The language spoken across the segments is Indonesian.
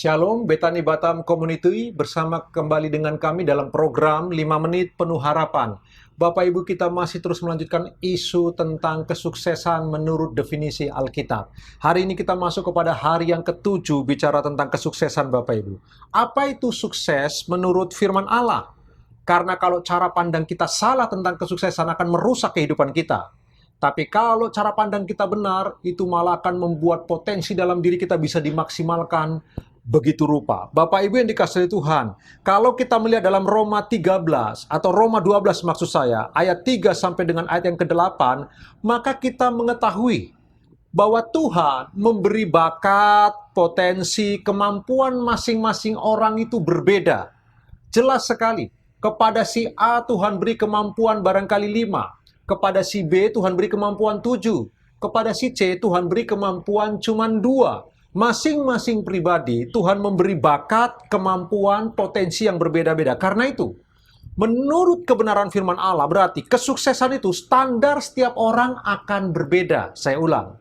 Shalom, Betani Batam Community bersama kembali dengan kami dalam program 5 menit penuh harapan. Bapak Ibu, kita masih terus melanjutkan isu tentang kesuksesan menurut definisi Alkitab. Hari ini kita masuk kepada hari yang ketujuh bicara tentang kesuksesan Bapak Ibu. Apa itu sukses menurut firman Allah? Karena kalau cara pandang kita salah tentang kesuksesan akan merusak kehidupan kita. Tapi kalau cara pandang kita benar, itu malah akan membuat potensi dalam diri kita bisa dimaksimalkan begitu rupa. Bapak Ibu yang dikasihi Tuhan, kalau kita melihat dalam Roma 13 atau Roma 12 maksud saya, ayat 3 sampai dengan ayat yang ke-8, maka kita mengetahui bahwa Tuhan memberi bakat, potensi, kemampuan masing-masing orang itu berbeda. Jelas sekali, kepada si A Tuhan beri kemampuan barangkali 5, kepada si B Tuhan beri kemampuan 7, kepada si C Tuhan beri kemampuan cuma 2. Masing-masing pribadi Tuhan memberi bakat, kemampuan, potensi yang berbeda-beda. Karena itu, menurut kebenaran firman Allah, berarti kesuksesan itu standar setiap orang akan berbeda. Saya ulang,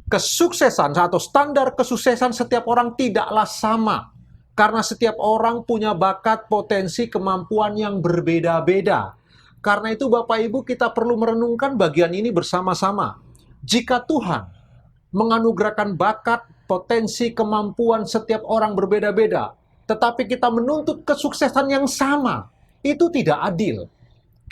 kesuksesan atau standar kesuksesan setiap orang tidaklah sama. Karena setiap orang punya bakat, potensi, kemampuan yang berbeda-beda. Karena itu Bapak Ibu, kita perlu merenungkan bagian ini bersama-sama. Jika Tuhan menganugerahkan bakat, potensi, kemampuan setiap orang berbeda-beda, tetapi kita menuntut kesuksesan yang sama, itu tidak adil.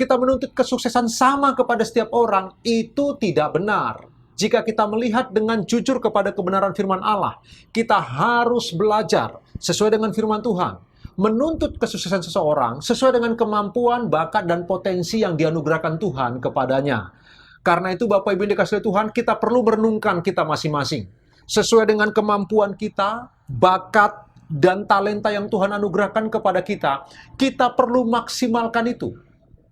Kita menuntut kesuksesan sama kepada setiap orang, itu tidak benar. Jika kita melihat dengan jujur kepada kebenaran firman Allah, kita harus belajar sesuai dengan firman Tuhan, menuntut kesuksesan seseorang sesuai dengan kemampuan, bakat, dan potensi yang dianugerahkan Tuhan kepadanya. Karena itu Bapak Ibu yang dikasihi Tuhan, kita perlu merenungkan kita masing-masing. Sesuai dengan kemampuan kita, bakat, dan talenta yang Tuhan anugerahkan kepada kita, kita perlu maksimalkan itu.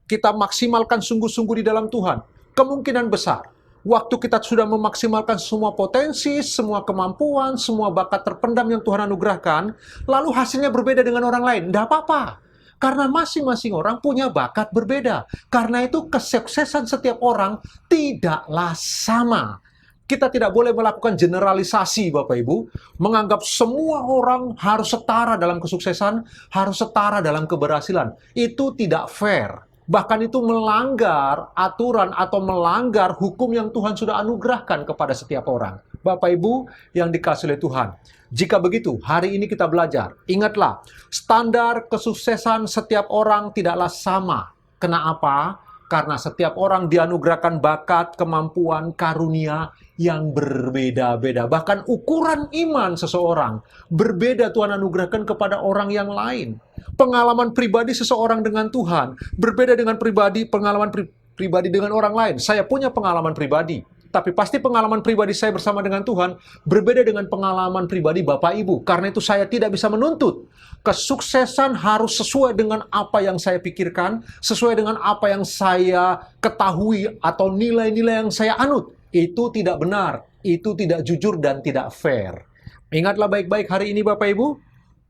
Kita maksimalkan sungguh-sungguh di dalam Tuhan. Kemungkinan besar, waktu kita sudah memaksimalkan semua potensi, semua kemampuan, semua bakat terpendam yang Tuhan anugerahkan, lalu hasilnya berbeda dengan orang lain. Tidak apa-apa. Karena masing-masing orang punya bakat berbeda. Karena itu kesuksesan setiap orang tidaklah sama. Kita tidak boleh melakukan generalisasi, Bapak Ibu, menganggap semua orang harus setara dalam kesuksesan, harus setara dalam keberhasilan. Itu tidak fair. Bahkan itu melanggar aturan atau melanggar hukum yang Tuhan sudah anugerahkan kepada setiap orang. Bapak Ibu yang dikasihi oleh Tuhan, jika begitu, hari ini kita belajar. Ingatlah, standar kesuksesan setiap orang tidaklah sama. Kenapa? Karena setiap orang dianugerahkan bakat, kemampuan, karunia yang berbeda-beda. Bahkan ukuran iman seseorang berbeda Tuhan anugerahkan kepada orang yang lain. Pengalaman pribadi seseorang dengan Tuhan berbeda dengan pengalaman pribadi dengan orang lain. Saya punya pengalaman pribadi, tapi pasti pengalaman pribadi saya bersama dengan Tuhan berbeda dengan pengalaman pribadi Bapak Ibu. Karena itu saya tidak bisa menuntut. Kesuksesan harus sesuai dengan apa yang saya pikirkan, sesuai dengan apa yang saya ketahui atau nilai-nilai yang saya anut. Itu tidak benar, itu tidak jujur dan tidak fair. Ingatlah baik-baik hari ini Bapak Ibu,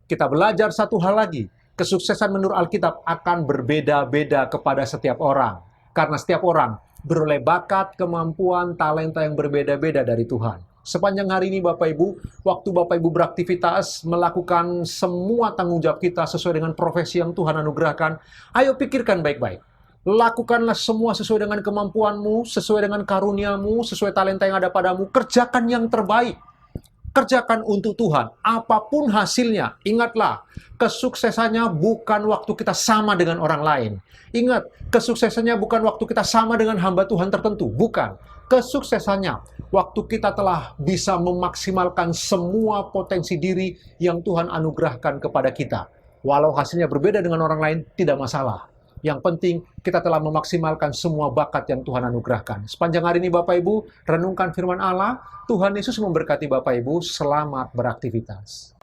kita belajar satu hal lagi. Kesuksesan menurut Alkitab akan berbeda-beda kepada setiap orang. Karena setiap orang beroleh bakat, kemampuan, talenta yang berbeda-beda dari Tuhan. Sepanjang hari ini Bapak Ibu, waktu Bapak Ibu beraktivitas, melakukan semua tanggung jawab kita sesuai dengan profesi yang Tuhan anugerahkan, ayo pikirkan baik-baik. Lakukanlah semua sesuai dengan kemampuanmu, sesuai dengan karuniamu, sesuai talenta yang ada padamu. Kerjakan yang terbaik. Kerjakan untuk Tuhan, apapun hasilnya. Ingatlah, kesuksesannya bukan waktu kita sama dengan orang lain. Ingat, kesuksesannya bukan waktu kita sama dengan hamba Tuhan tertentu. Bukan. Kesuksesannya, waktu kita telah bisa memaksimalkan semua potensi diri yang Tuhan anugerahkan kepada kita. Walau hasilnya berbeda dengan orang lain, tidak masalah. Yang penting, kita telah memaksimalkan semua bakat yang Tuhan anugerahkan. Sepanjang hari ini Bapak Ibu, renungkan firman Allah. Tuhan Yesus memberkati Bapak Ibu. Selamat beraktivitas.